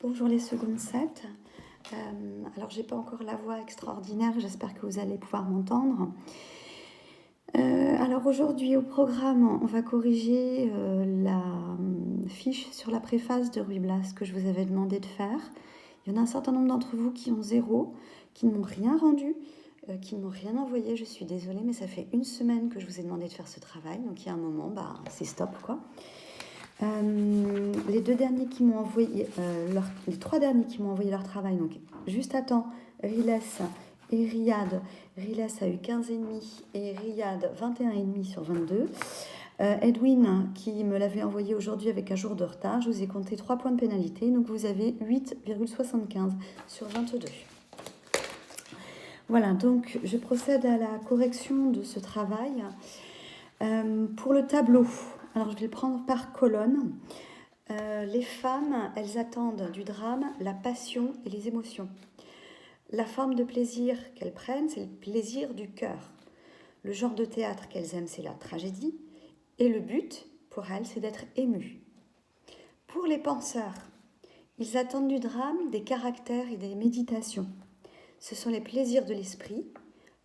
Bonjour les secondes 7. Alors j'ai pas encore la voix extraordinaire, j'espère que vous allez pouvoir m'entendre. Alors aujourd'hui au programme, on va corriger la fiche sur la préface de Ruy Blas que je vous avais demandé de faire. Il y en a un certain nombre d'entre vous qui ont 0, qui ne m'ont rien rendu, qui ne m'ont rien envoyé. Je suis désolée, mais ça fait 1 semaine que je vous ai demandé de faire ce travail, donc il y a un moment, c'est stop quoi. Les 2 derniers qui m'ont envoyé les 3 derniers qui m'ont envoyé leur travail, donc juste à temps, Riles et Riyad. Riles a eu 15,5 et Riyad 21,5 sur 22. Edwin qui me l'avait envoyé aujourd'hui avec un jour de retard, je vous ai compté 3 points de pénalité, donc vous avez 8,75 sur 22. Voilà, donc je procède à la correction de ce travail. Pour le tableau, alors je vais le prendre par colonne. Les femmes, elles attendent du drame la passion et les émotions. La forme de plaisir qu'elles prennent, c'est le plaisir du cœur. Le genre de théâtre qu'elles aiment, c'est la tragédie. Et le but, pour elles, c'est d'être émues. Pour les penseurs, ils attendent du drame des caractères et des méditations. Ce sont les plaisirs de l'esprit.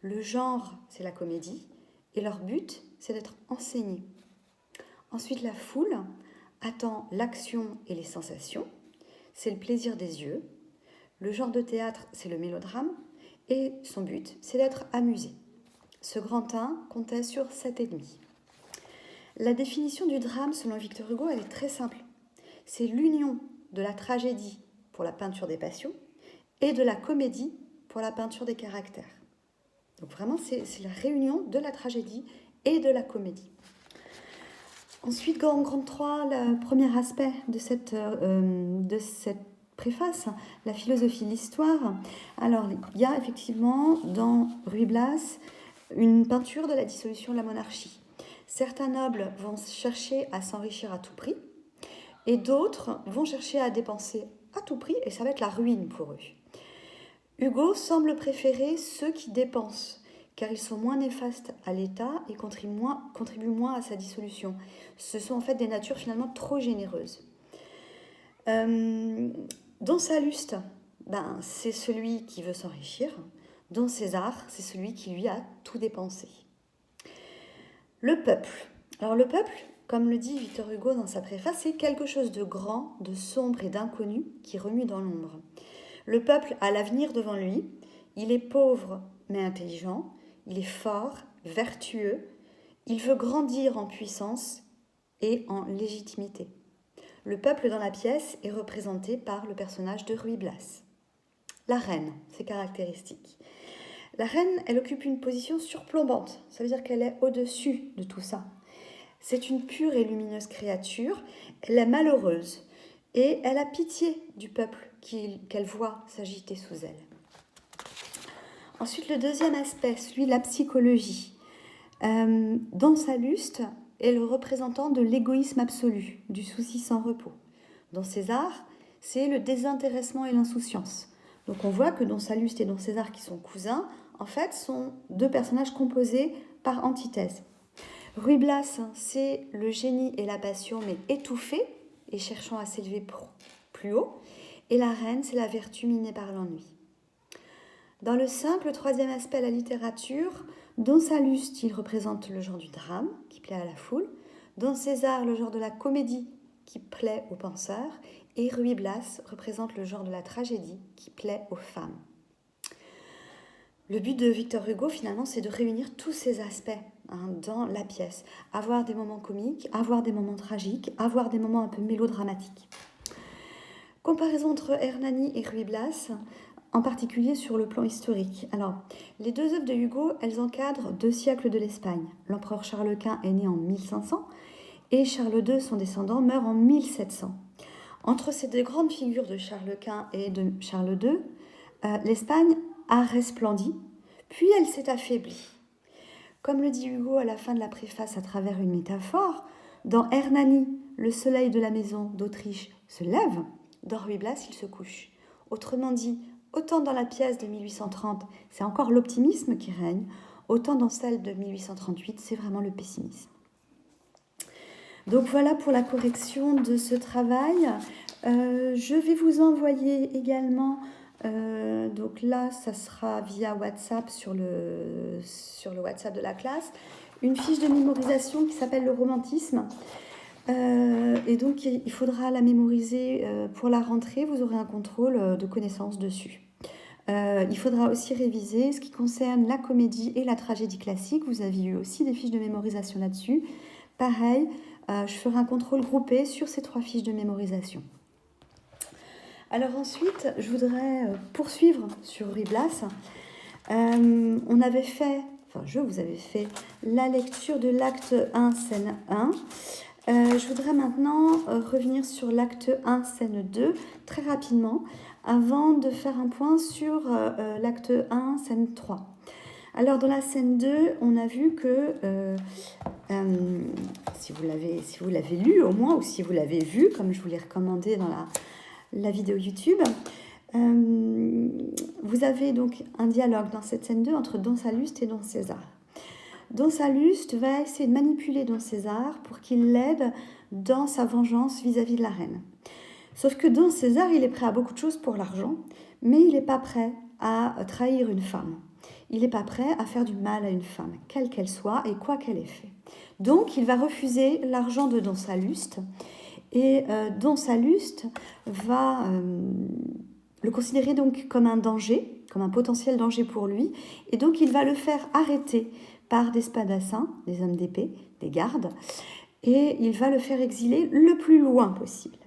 Le genre, c'est la comédie. Et leur but, c'est d'être enseignés. Ensuite, la foule attend l'action et les sensations. C'est le plaisir des yeux. Le genre de théâtre, c'est le mélodrame. Et son but, c'est d'être amusé. Ce grand 1 comptait sur 7,5. La définition du drame, selon Victor Hugo, elle est très simple. C'est l'union de la tragédie pour la peinture des passions et de la comédie pour la peinture des caractères. Donc vraiment, c'est la réunion de la tragédie et de la comédie. Ensuite, grande 3, le premier aspect de cette préface, la philosophie de l'histoire. Alors, il y a effectivement dans Ruy Blas une peinture de la dissolution de la monarchie. Certains nobles vont chercher à s'enrichir à tout prix et d'autres vont chercher à dépenser à tout prix et ça va être la ruine pour eux. Hugo semble préférer ceux qui dépensent car ils sont moins néfastes à l'État et contribuent moins à sa dissolution. Ce sont en fait des natures finalement trop généreuses. Don Salluste, c'est celui qui veut s'enrichir. Don César, c'est celui qui lui a tout dépensé. Le peuple. Alors le peuple, comme le dit Victor Hugo dans sa préface, c'est quelque chose de grand, de sombre et d'inconnu qui remue dans l'ombre. Le peuple a l'avenir devant lui. Il est pauvre mais intelligent. Il est fort, vertueux. Il veut grandir en puissance et en légitimité. Le peuple dans la pièce est représenté par le personnage de Ruy Blas. La reine, ses caractéristiques. La reine, elle occupe une position surplombante. Ça veut dire qu'elle est au-dessus de tout ça. C'est une pure et lumineuse créature. Elle est malheureuse et elle a pitié du peuple qu'elle voit s'agiter sous elle. Ensuite, le deuxième aspect, celui de la psychologie. Don Salluste est le représentant de l'égoïsme absolu, du souci sans repos. Don César, c'est le désintéressement et l'insouciance. Donc on voit que Don Salluste et Don César, qui sont cousins, en fait, sont 2 personnages composés par antithèse. Ruy Blas, c'est le génie et la passion, mais étouffés et cherchant à s'élever plus haut. Et la reine, c'est la vertu minée par l'ennui. Dans le simple troisième aspect, la littérature, Don Salluste, il représente le genre du drame, qui plaît à la foule. Don César, le genre de la comédie, qui plaît aux penseurs. Et Ruy Blas représente le genre de la tragédie, qui plaît aux femmes. Le but de Victor Hugo, finalement, c'est de réunir tous ces aspects dans la pièce. Avoir des moments comiques, avoir des moments tragiques, avoir des moments un peu mélodramatiques. Comparaison entre Hernani et Ruy Blas, en particulier sur le plan historique. Alors, les 2 œuvres de Hugo, elles encadrent 2 siècles de l'Espagne. L'empereur Charles Quint est né en 1500 et Charles II, son descendant, meurt en 1700. Entre ces 2 grandes figures de Charles Quint et de Charles II, l'Espagne a resplendi, puis elle s'est affaiblie. Comme le dit Hugo à la fin de la préface à travers une métaphore, dans Hernani, le soleil de la maison d'Autriche se lève, dans Ruy Blas, il se couche. Autrement dit, autant dans la pièce de 1830, c'est encore l'optimisme qui règne, autant dans celle de 1838, c'est vraiment le pessimisme. Donc voilà pour la correction de ce travail. Je vais vous envoyer également, donc là, ça sera via WhatsApp sur le WhatsApp de la classe, une fiche de mémorisation qui s'appelle le romantisme. Et donc, il faudra la mémoriser pour la rentrée. Vous aurez un contrôle de connaissances dessus. Il faudra aussi réviser ce qui concerne la comédie et la tragédie classique. Vous avez eu aussi des fiches de mémorisation là-dessus. Pareil, je ferai un contrôle groupé sur ces 3 fiches de mémorisation. Alors ensuite, je voudrais poursuivre sur Ruy Blas. Je vous avais fait la lecture de l'acte 1, scène 1. Je voudrais maintenant revenir sur l'acte 1, scène 2, très rapidement, avant de faire un point sur l'acte 1, scène 3. Alors, dans la scène 2, on a vu que, si vous l'avez lu au moins, ou si vous l'avez vu, comme je vous l'ai recommandé dans la vidéo YouTube, vous avez donc un dialogue dans cette scène 2 entre Don Salluste et Don César. Don Salluste va essayer de manipuler Don César pour qu'il l'aide dans sa vengeance vis-à-vis de la reine. Sauf que Don César, il est prêt à beaucoup de choses pour l'argent, mais il n'est pas prêt à trahir une femme. Il n'est pas prêt à faire du mal à une femme, quelle qu'elle soit et quoi qu'elle ait fait. Donc, il va refuser l'argent de Don Salluste, et Don Salluste va le considérer donc comme un danger, comme un potentiel danger pour lui, et donc il va le faire arrêter par des spadassins, des hommes d'épée, des gardes, et il va le faire exiler le plus loin possible.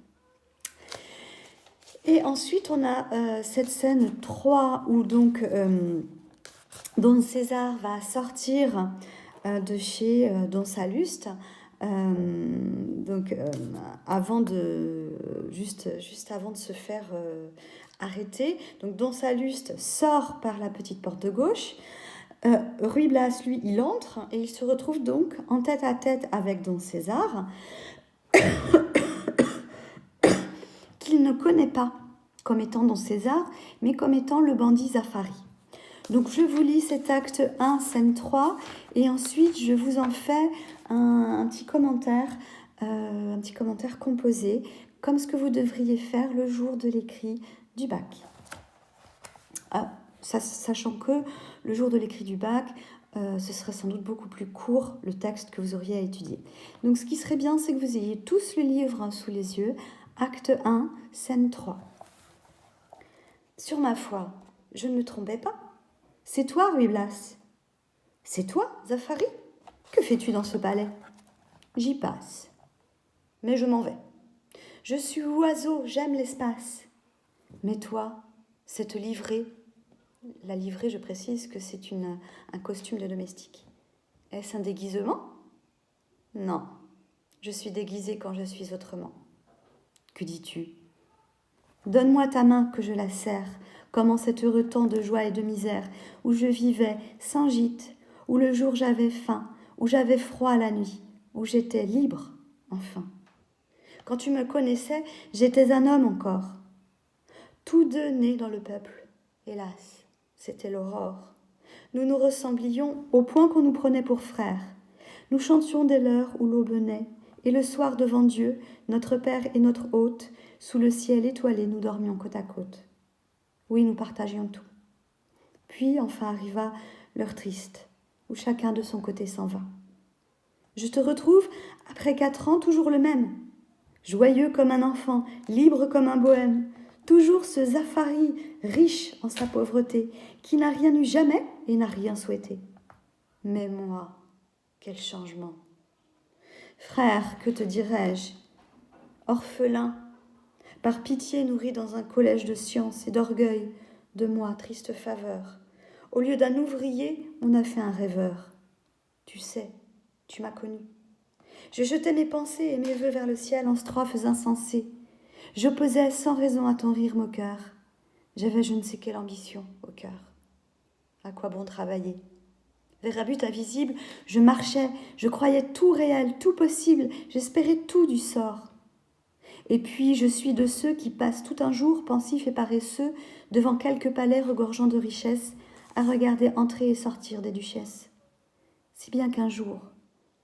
Et ensuite, on a cette scène 3 où donc Don César va sortir de chez Don Salluste, juste avant de se faire arrêter. Donc Don Salluste sort par la petite porte de gauche. Ruy Blas, lui, il entre et il se retrouve donc en tête à tête avec Don César, qu'il ne connaît pas comme étant Don César, mais comme étant le bandit Zafari. Donc je vous lis cet acte 1, scène 3, et ensuite je vous en fais un petit commentaire composé, comme ce que vous devriez faire le jour de l'écrit du bac. Sachant que le jour de l'écrit du bac, ce serait sans doute beaucoup plus court le texte que vous auriez à étudier. Donc ce qui serait bien, c'est que vous ayez tous le livre sous les yeux, acte 1, scène 3. Sur ma foi, je ne me trompais pas. C'est toi, Ruy Blas. C'est toi, Zafari. Que fais-tu dans ce palais? J'y passe. Mais je m'en vais. Je suis oiseau, j'aime l'espace. Mais toi, cette livrée, la livrée, je précise que c'est un costume de domestique. Est-ce un déguisement? Non, je suis déguisée quand je suis autrement. Que dis-tu? Donne-moi ta main que je la serre, comme en cet heureux temps de joie et de misère, où je vivais sans gîte, où le jour j'avais faim, où j'avais froid la nuit, où j'étais libre, enfin. Quand tu me connaissais, j'étais un homme encore. Tous deux nés dans le peuple, hélas, c'était l'aurore. Nous nous ressemblions au point qu'on nous prenait pour frères. Nous chantions dès l'heure où l'aube naît, et le soir devant Dieu, notre Père et notre Hôte, sous le ciel étoilé, nous dormions côte à côte. Oui, nous partagions tout. Puis enfin arriva l'heure triste, où chacun de son côté s'en va. Je te retrouve, après 4 ans, toujours le même, joyeux comme un enfant, libre comme un bohème, toujours ce Zafari, riche en sa pauvreté, qui n'a rien eu jamais et n'a rien souhaité. Mais moi, quel changement! Frère, que te dirais-je? Orphelin, par pitié nourri dans un collège de science et d'orgueil, de moi, triste faveur. Au lieu d'un ouvrier, on a fait un rêveur. Tu sais, tu m'as connu. Je jetais mes pensées et mes vœux vers le ciel en strophes insensées. J'opposais sans raison à ton rire moqueur. J'avais je ne sais quelle ambition au cœur. À quoi bon travailler? Vers un but invisible, je marchais, je croyais tout réel, tout possible, j'espérais tout du sort. Et puis je suis de ceux qui passent tout un jour, pensifs et paresseux, devant quelques palais regorgeant de richesses, à regarder entrer et sortir des duchesses. Si bien qu'un jour,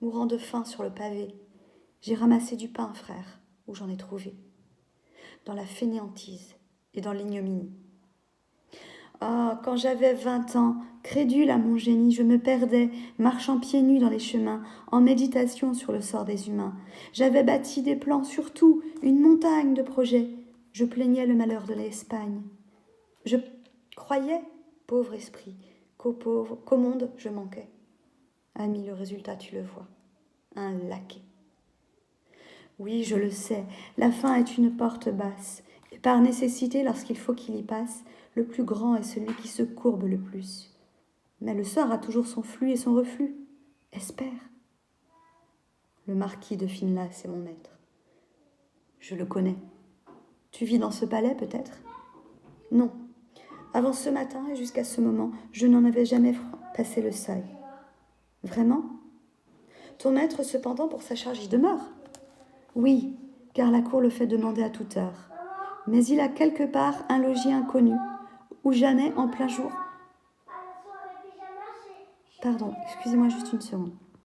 mourant de faim sur le pavé, j'ai ramassé du pain, frère, où j'en ai trouvé. dans la fainéantise et dans l'ignominie. Oh, quand j'avais 20 ans, crédule à mon génie, je me perdais, marchant pieds nus dans les chemins, en méditation sur le sort des humains. J'avais bâti des plans, surtout une montagne de projets. Je plaignais le malheur de l'Espagne. Je croyais, pauvre esprit, qu'au monde je manquais. Ami, le résultat, tu le vois, un laquais. Oui, je le sais, la fin est une porte basse, et par nécessité, lorsqu'il faut qu'il y passe, le plus grand est celui qui se courbe le plus. Mais le sort a toujours son flux et son reflux. Espère. Le marquis de Finlas est mon maître. Je le connais. Tu vis dans ce palais, peut-être ? Non. Avant ce matin et jusqu'à ce moment, je n'en avais jamais passé le seuil. Vraiment ? Ton maître, cependant, pour sa charge y demeure ? Oui, car la cour le fait demander à toute heure. Mais il a quelque part un logis inconnu, où jamais en plein jour... Pardon, excusez-moi juste une seconde.